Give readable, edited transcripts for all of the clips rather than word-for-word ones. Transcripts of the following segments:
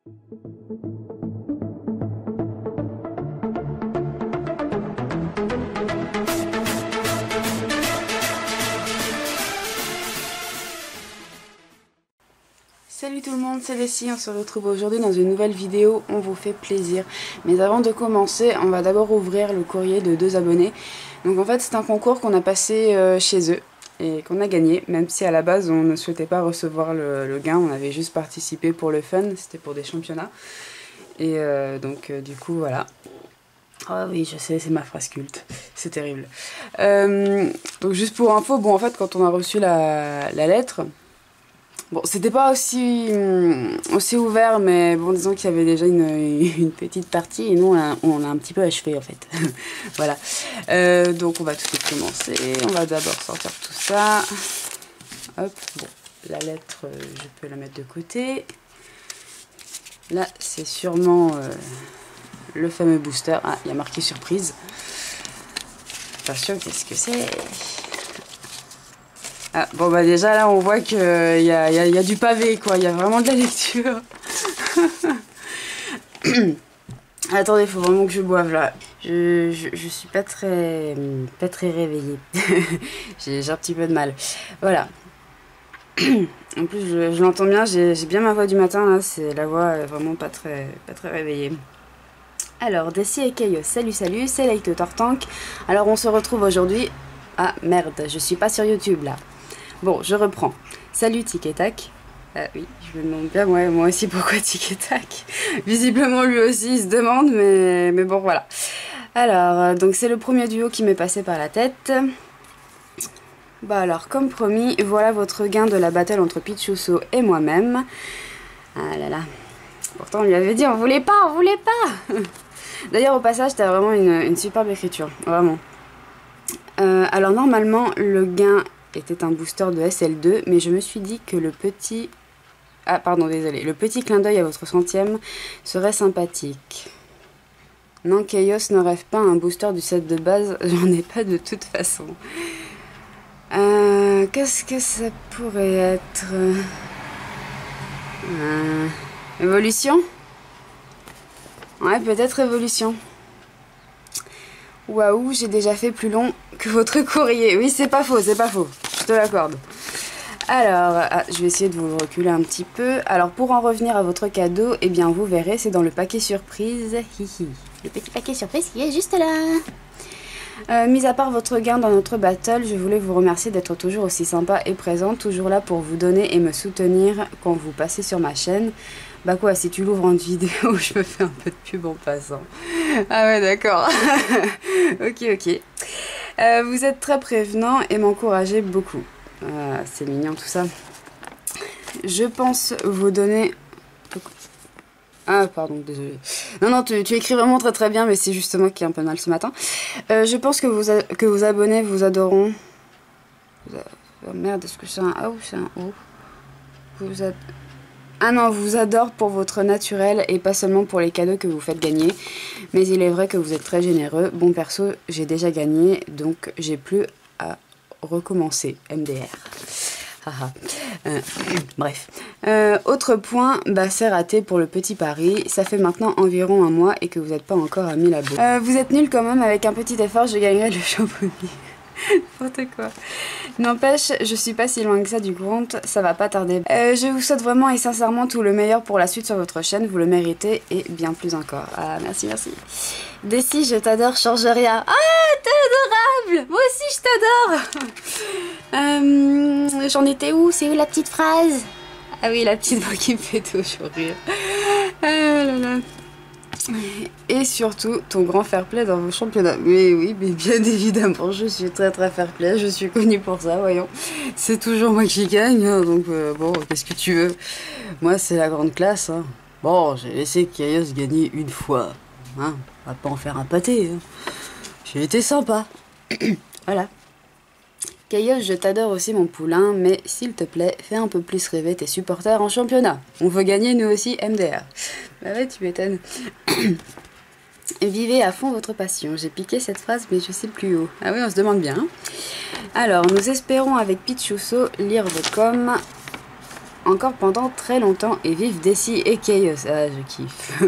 Salut tout le monde, c'est Leslie, on se retrouve aujourd'hui dans une nouvelle vidéo, on vous fait plaisir. Mais avant de commencer, on va d'abord ouvrir le courrier de 2 abonnés. Donc en fait c'est un concours qu'on a passé chez eux et qu'on a gagné, même si à la base on ne souhaitait pas recevoir le gain, on avait juste participé pour le fun, c'était pour des championnats. Et donc du coup voilà. Oh oui, je sais, c'est ma phrase culte, c'est terrible. Donc juste pour info, bon en fait quand on a reçu la lettre, bon, c'était pas aussi ouvert, mais bon, disons qu'il y avait déjà une petite partie, et nous, on l'a un petit peu achevé, en fait. Voilà. Donc, on va tout de suite commencer. On va d'abord sortir tout ça. Hop, bon, la lettre, je peux la mettre de côté. Là, c'est sûrement le fameux booster. Ah, il y a marqué surprise. Attention, qu'est-ce que c'est ? Ah, bon bah déjà là on voit qu'il y a du pavé quoi, il y a vraiment de la lecture. Attendez, il faut vraiment que je boive là. Je suis pas très réveillée. J'ai un petit peu de mal. Voilà. En plus je l'entends bien, j'ai bien ma voix du matin là, c'est la voix vraiment pas très réveillée. Alors, Desi et Kayo, salut, c'est Like Tortank. Alors on se retrouve aujourd'hui. Ah merde, je suis pas sur YouTube là. Bon, je reprends. Salut Tic et Tac. Ah oui, je me demande bien moi aussi pourquoi Tic et Tac. Visiblement lui aussi il se demande, mais bon voilà. Alors, donc c'est le premier duo qui m'est passé par la tête. Bah alors, comme promis, voilà votre gain de la battle entre Pichuso et moi-même. Ah là là. Pourtant on lui avait dit on voulait pas. D'ailleurs au passage t'as vraiment une superbe écriture, vraiment. Alors normalement le gain était un booster de SL2, mais je me suis dit que le petit... Ah pardon, désolé. Le petit clin d'œil à votre centième serait sympathique. Non, Chaos ne rêve pas un booster du set de base, j'en ai pas de toute façon. Qu'est-ce que ça pourrait être? Évolution? Ouais, peut-être évolution. Waouh, j'ai déjà fait plus long que votre courrier. Oui, c'est pas faux, je te l'accorde. Alors, je vais essayer de vous le reculer un petit peu. Alors, pour en revenir à votre cadeau, eh bien, vous verrez, c'est dans le paquet surprise. Hihi. Le petit paquet surprise qui est juste là. Mis à part votre gain dans notre battle, je voulais vous remercier d'être toujours aussi sympa et présent, toujours là pour vous donner et me soutenir quand vous passez sur ma chaîne. Bah quoi, si tu l'ouvres en vidéo, je me fais un peu de pub en passant. Ah ouais, d'accord. Ok. Vous êtes très prévenant et m'encouragez beaucoup. C'est mignon tout ça. Je pense vous donner... Ah pardon, désolé. Non, tu écris vraiment très bien, mais c'est justement qui est un peu mal ce matin. Je pense que vos abonnés vous adoreront. Oh, merde, est-ce que c'est un A ou c'est un O? Ah non, vous adore pour votre naturel et pas seulement pour les cadeaux que vous faites gagner. Mais il est vrai que vous êtes très généreux. Bon perso, j'ai déjà gagné, donc j'ai plus à recommencer. MDR. Bref. Autre point, bah c'est raté pour le petit pari. Ça fait maintenant environ un mois et que vous n'êtes pas encore à 1000 abos. Vous êtes nul quand même, avec un petit effort, je gagnerai le championnat. N'importe quoi. N'empêche, je suis pas si loin que ça du compte, ça va pas tarder. Je vous souhaite vraiment et sincèrement tout le meilleur pour la suite sur votre chaîne, vous le méritez et bien plus encore. Ah, merci. Desi, je t'adore, change rien. Ah, t'es adorable. Moi aussi, je t'adore. J'en étais où? C'est où la petite phrase? Ah oui, la petite voix qui me fait toujours rire. Ah là là. Et surtout, ton grand fair play dans vos championnats. Oui, mais bien évidemment, je suis très fair play, je suis connue pour ça, voyons. C'est toujours moi qui gagne, hein, donc bon, qu'est-ce que tu veux? Moi, c'est la grande classe, hein. Bon, j'ai laissé Chaos gagner une fois, hein. On va pas en faire un pâté, hein. J'ai été sympa. Voilà. Chaos, je t'adore aussi mon poulain, mais s'il te plaît, fais un peu plus rêver tes supporters en championnat. On veut gagner nous aussi MDR. Bah ouais, tu m'étonnes. Vivez à fond votre passion. J'ai piqué cette phrase, mais je sais plus haut. Ah oui, on se demande bien. Alors, nous espérons avec Pichuso lire de com. encore pendant très longtemps et vive Desi et Chaos. Ah, je kiffe.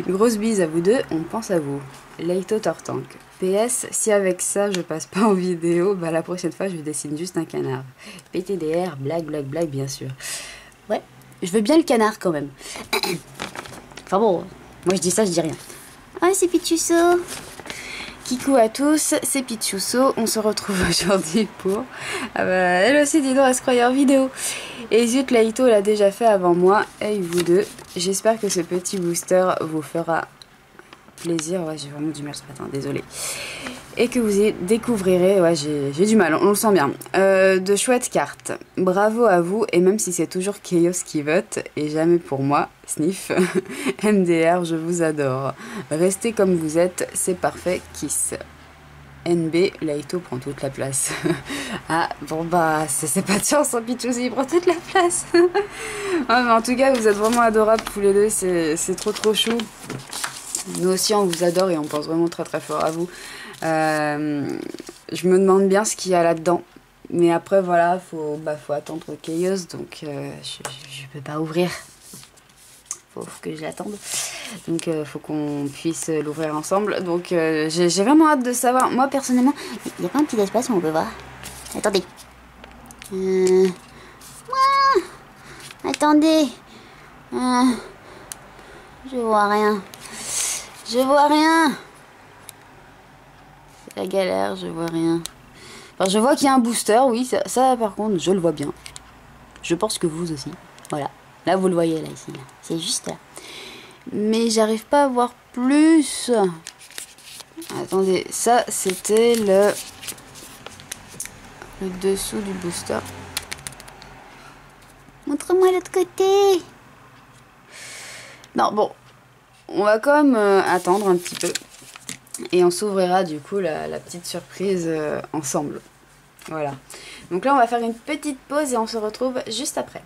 Grosse bise à vous deux, on pense à vous. Leito Tortank. PS, si avec ça je passe pas en vidéo, bah la prochaine fois je dessine juste un canard. PTDR, blague, blague, blague, bien sûr. Ouais, je veux bien le canard quand même. Enfin bon, moi je dis ça, je dis rien. Ah, c'est Pichusso. Kikou à tous, c'est Pichusso. On se retrouve aujourd'hui pour... Ah bah, elle aussi, dis donc, elle se croyait en vidéo. Et zut, Leito l'a déjà fait avant moi. Hey, vous deux. J'espère que ce petit booster vous fera plaisir. Ouais, j'ai vraiment du mal ce matin, désolé. Et que vous découvrirez, ouais, j'ai du mal, on le sent bien. De chouettes cartes. Bravo à vous, et même si c'est toujours Chaos qui vote, et jamais pour moi, sniff. MDR, je vous adore. Restez comme vous êtes, c'est parfait, kiss. NB, Leito prend toute la place. Ah, bon bah, c'est pas de chance, hein, Pichouzi, il prend toute la place. Ah, mais en tout cas, vous êtes vraiment adorables tous les deux, c'est trop chou. Nous aussi, on vous adore et on pense vraiment très fort à vous. Je me demande bien ce qu'il y a là-dedans. Mais après, voilà, faut attendre Chaos, donc je peux pas ouvrir. Faut que je l'attende. Donc, faut qu'on puisse l'ouvrir ensemble. Donc, j'ai vraiment hâte de savoir. Moi, personnellement, il y a pas un petit espace où on peut voir. Attendez. Attendez. Je vois rien. Je vois rien. C'est la galère, je vois rien. Enfin, je vois qu'il y a un booster, oui, ça par contre, je le vois bien. Je pense que vous aussi. Voilà. Là, vous le voyez, là, ici. C'est juste là. Mais j'arrive pas à voir plus. Attendez, ça, c'était le dessous du booster. Montre-moi l'autre côté. Non, bon. On va quand même attendre un petit peu. Et on s'ouvrira du coup la petite surprise ensemble. Voilà. Donc là, on va faire une petite pause et on se retrouve juste après.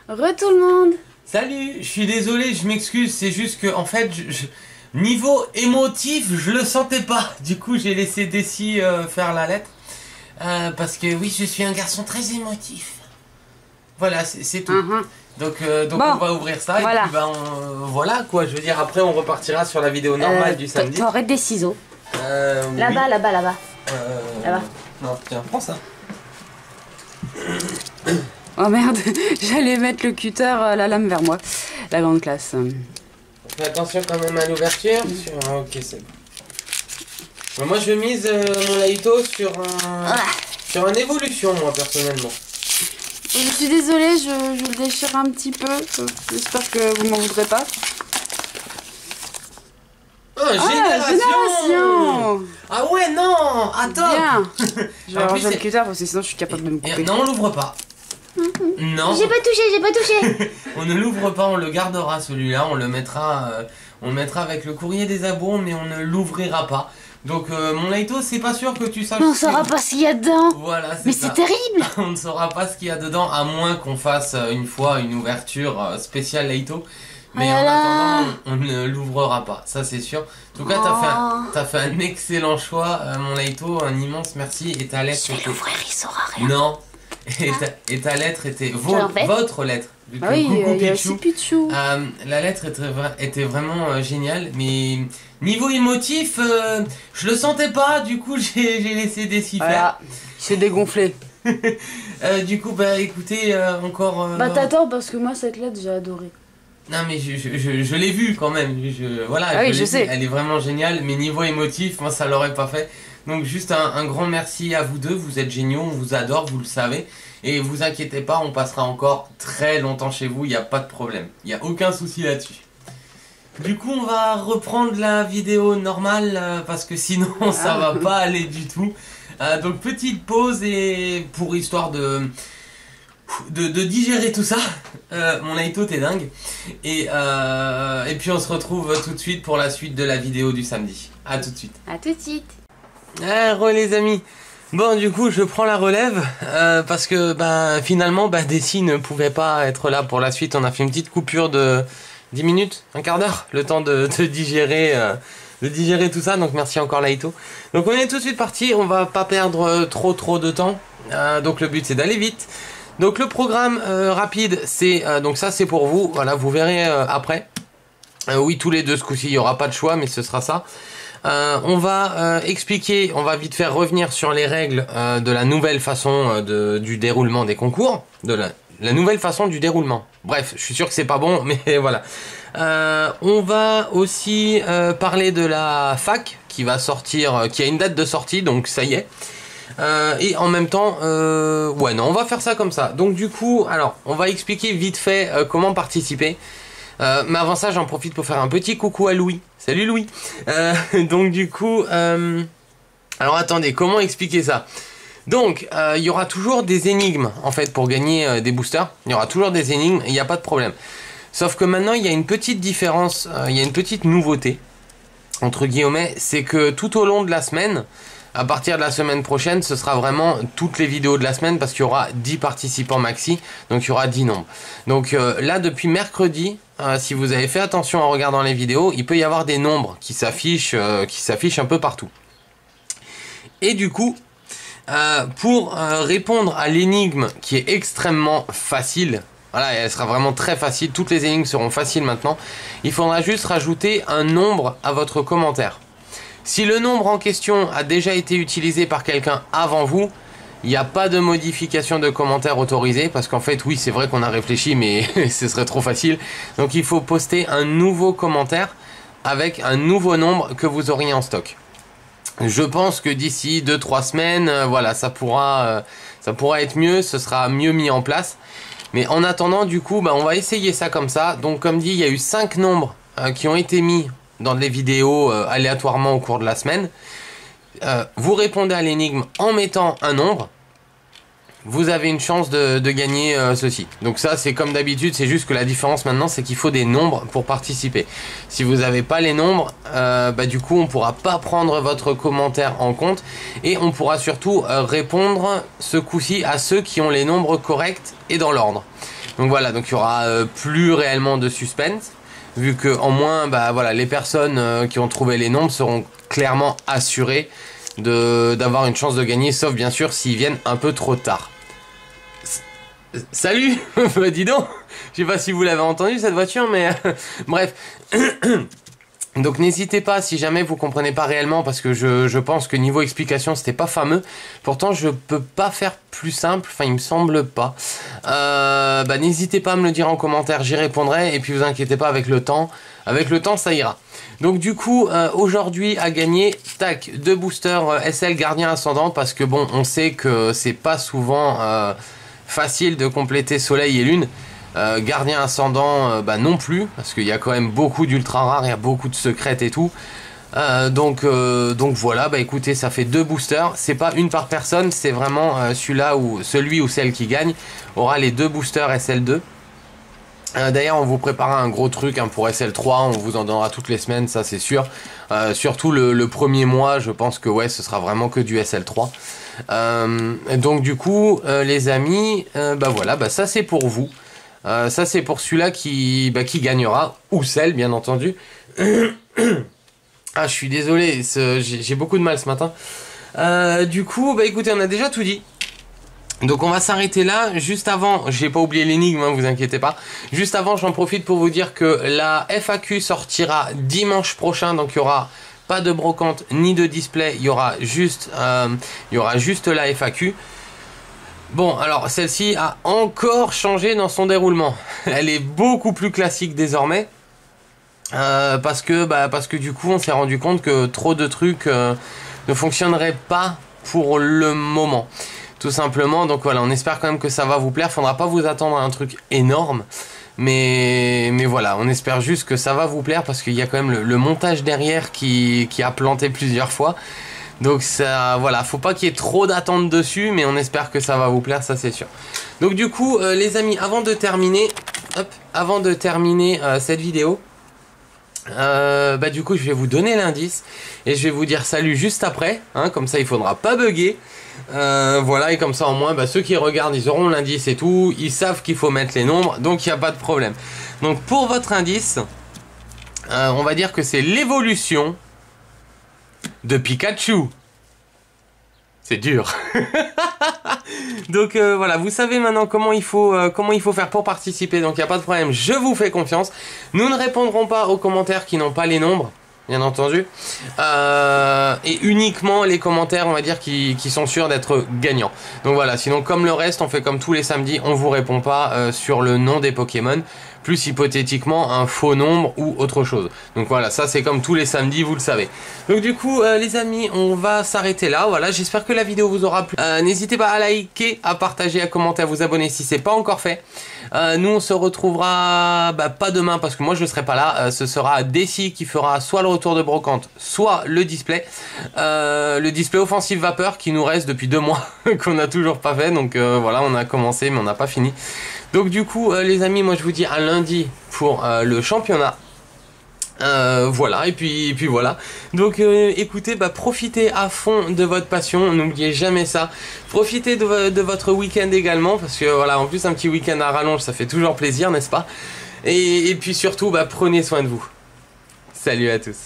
Tout le monde. Salut, je suis désolé, je m'excuse, c'est juste que en fait, niveau émotif, je le sentais pas. Du coup, j'ai laissé Desi faire la lettre. Parce que oui, je suis un garçon très émotif. Voilà, c'est tout. Donc bon, on va ouvrir ça voilà. Et puis voilà quoi, je veux dire, après on repartira sur la vidéo normale du samedi. T'aurais des ciseaux. Là-bas, oui. Là-bas. Non, tiens, prends ça. Oh merde, j'allais mettre le cutter, la lame vers moi. La grande classe. Fais attention quand même à l'ouverture. Ok, c'est bon. Moi je mise mon Leito sur un évolution, moi personnellement. Je suis désolée, je le déchire un petit peu. J'espère que vous m'en voudrez pas. Génération. Ah ouais, non. Attends. Bien. Je vais ranger le cutter parce que sinon je suis capable de me couper. Non, on l'ouvre pas. Non. J'ai pas touché. On ne l'ouvre pas, on le gardera celui-là. On le mettra avec le courrier des abos, mais on ne l'ouvrira pas. Donc mon Leito, c'est pas sûr que tu saches. On saura pas ce qu'il y a dedans. Voilà, mais c'est terrible. On ne saura pas ce qu'il y a dedans, à moins qu'on fasse une fois une ouverture spéciale Leito. Mais en attendant, on ne l'ouvrira pas, ça c'est sûr. En tout cas, t'as fait un excellent choix, mon Leito, un immense merci. Et ta lettre. Je vais l'ouvrir, il saura rien. Non. Et ta lettre était votre lettre. Ah oui, il y a aussi Pichou. La lettre était vraiment géniale, mais niveau émotif, je le sentais pas, du coup j'ai laissé Desi faire. Voilà, il s'est dégonflé. Du coup, bah écoutez, encore... t'attends, parce que moi cette lettre j'ai adoré. Non mais je l'ai vue quand même, voilà, je sais. Elle est vraiment géniale, mais niveau émotif, moi ça l'aurait pas fait. Donc juste un grand merci à vous deux, vous êtes géniaux, on vous adore, vous le savez. Et vous inquiétez pas, on passera encore très longtemps chez vous, il n'y a pas de problème. Il n'y a aucun souci là-dessus. Du coup, on va reprendre la vidéo normale, parce que sinon ça va pas aller du tout. Donc petite pause et pour histoire de digérer tout ça. Mon Leito, t'es dingue. Et puis on se retrouve tout de suite pour la suite de la vidéo du samedi. A tout de suite. A tout de suite. Les amis. Bon, du coup, je prends la relève parce que finalement, Desi ne pouvait pas être là pour la suite. On a fait une petite coupure de 10 minutes, un quart d'heure, le temps de digérer tout ça. Donc merci encore Leito. Donc on est tout de suite parti. On va pas perdre trop de temps. Donc le but c'est d'aller vite. Donc le programme rapide, c'est donc ça c'est pour vous, voilà, vous verrez après. Oui, tous les deux ce coup-ci, il n'y aura pas de choix, mais ce sera ça. On va expliquer, on va vite faire revenir sur les règles de la nouvelle façon du déroulement des concours, de la nouvelle façon du déroulement. Bref, je suis sûr que c'est pas bon, mais voilà. On va aussi parler de la fac qui va sortir, qui a une date de sortie, donc ça y est. Et en même temps, ouais non, on va faire ça comme ça. Donc du coup, alors, on va expliquer vite fait comment participer. Mais avant ça, j'en profite pour faire un petit coucou à Louis. Salut Louis. Donc du coup, alors attendez, comment expliquer ça? Donc, il y aura toujours des énigmes, en fait, pour gagner des boosters. Il y aura toujours des énigmes, il n'y a pas de problème. Sauf que maintenant, il y a une petite différence, il y a une petite nouveauté, entre guillemets, c'est que tout au long de la semaine, à partir de la semaine prochaine, ce sera vraiment toutes les vidéos de la semaine parce qu'il y aura 10 participants maxi, donc il y aura 10 nombres. Donc là, depuis mercredi, si vous avez fait attention en regardant les vidéos, il peut y avoir des nombres qui s'affichent un peu partout. Et du coup, pour répondre à l'énigme qui est extrêmement facile, voilà, elle sera vraiment très facile, toutes les énigmes seront faciles maintenant, il faudra juste rajouter un nombre à votre commentaire. Si le nombre en question a déjà été utilisé par quelqu'un avant vous, il n'y a pas de modification de commentaire autorisée parce qu'en fait, oui, c'est vrai qu'on a réfléchi, mais ce serait trop facile. Donc, il faut poster un nouveau commentaire avec un nouveau nombre que vous auriez en stock. Je pense que d'ici 2-3 semaines, voilà, ça pourra être mieux, ce sera mieux mis en place. Mais en attendant, du coup, on va essayer ça comme ça. Donc, comme dit, il y a eu 5 nombres qui ont été mis dans les vidéos aléatoirement au cours de la semaine. Vous répondez à l'énigme en mettant un nombre. Vous avez une chance de gagner ceci. Donc ça, c'est comme d'habitude, c'est juste que la différence maintenant, c'est qu'il faut des nombres pour participer. Si vous n'avez pas les nombres, du coup, on ne pourra pas prendre votre commentaire en compte. Et on pourra surtout répondre ce coup-ci à ceux qui ont les nombres corrects et dans l'ordre. Donc voilà, donc il y aura plus réellement de suspense. Vu que en moins, voilà, les personnes qui ont trouvé les nombres seront clairement assurées d'avoir une chance de gagner, sauf bien sûr s'ils viennent un peu trop tard. Salut. Dis donc, je sais pas si vous l'avez entendu cette voiture, mais bref. Donc n'hésitez pas si jamais vous comprenez pas réellement, parce que je pense que niveau explication c'était pas fameux. Pourtant je peux pas faire plus simple, enfin il me semble pas. N'hésitez pas à me le dire en commentaire, j'y répondrai. Et puis vous inquiétez pas, avec le temps ça ira. Donc du coup aujourd'hui à gagner, tac, 2 boosters SL Gardien Ascendant, parce que bon, on sait que c'est pas souvent facile de compléter Soleil et Lune. Gardien Ascendant non plus, parce qu'il y a quand même beaucoup d'ultra rares, il y a beaucoup de secrètes et tout. Donc voilà, écoutez, ça fait 2 boosters, c'est pas une par personne, c'est vraiment celui ou celle qui gagne aura les 2 boosters SL2. D'ailleurs on vous préparera un gros truc pour SL3, on vous en donnera toutes les semaines, ça c'est sûr. Surtout le premier mois, je pense que ouais, ce sera vraiment que du SL3. Donc du coup les amis, voilà, ça c'est pour vous. Ça c'est pour celui-là qui gagnera, ou celle bien entendu. Ah, je suis désolé, j'ai beaucoup de mal ce matin. Du coup, écoutez, on a déjà tout dit. Donc on va s'arrêter là. Juste avant, j'ai pas oublié l'énigme, vous inquiétez pas. Juste avant, j'en profite pour vous dire que la FAQ sortira dimanche prochain. Donc il y aura pas de brocante ni de display, il y aura juste la FAQ. Bon, alors celle-ci a encore changé dans son déroulement. Elle est beaucoup plus classique désormais. Parce que du coup, on s'est rendu compte que trop de trucs ne fonctionneraient pas pour le moment. Tout simplement, donc voilà, on espère quand même que ça va vous plaire. Faudra pas vous attendre à un truc énorme. Mais voilà, on espère juste que ça va vous plaire, parce qu'il y a quand même le montage derrière qui a planté plusieurs fois. Donc ça, voilà, faut pas qu'il y ait trop d'attente dessus, mais on espère que ça va vous plaire, ça c'est sûr. Donc du coup, les amis, avant de terminer cette vidéo, du coup je vais vous donner l'indice et je vais vous dire salut juste après, comme ça il faudra pas bugger. Voilà, et comme ça au moins ceux qui regardent, ils auront l'indice et tout, ils savent qu'il faut mettre les nombres, donc il n'y a pas de problème. Donc pour votre indice, on va dire que c'est l'évolution de Pikachu. C'est dur. Donc voilà, vous savez maintenant comment il faut faire pour participer. Donc il n'y a pas de problème, je vous fais confiance. Nous ne répondrons pas aux commentaires qui n'ont pas les nombres, bien entendu. Et uniquement les commentaires, on va dire, qui sont sûrs d'être gagnants. Donc voilà, sinon comme le reste, on fait comme tous les samedis, on vous répond pas sur le nom des Pokémon, plus hypothétiquement un faux nombre ou autre chose. Donc voilà, ça c'est comme tous les samedis, vous le savez. Donc du coup les amis, on va s'arrêter là. Voilà, j'espère que la vidéo vous aura plu. N'hésitez pas à liker, à partager, à commenter, à vous abonner si c'est pas encore fait. Nous on se retrouvera pas demain parce que moi je ne serai pas là. Ce sera Desi qui fera soit le retour de Brocante, soit le display. Le display offensive vapeur qui nous reste depuis 2 mois qu'on n'a toujours pas fait. Donc voilà, on a commencé mais on n'a pas fini. Donc du coup les amis, moi je vous dis à lundi pour le championnat. Voilà, et puis voilà. Donc écoutez, profitez à fond de votre passion, n'oubliez jamais ça. Profitez de votre week-end également, parce que voilà, en plus un petit week-end à rallonge, ça fait toujours plaisir, n'est-ce pas? Et puis surtout, prenez soin de vous. Salut à tous.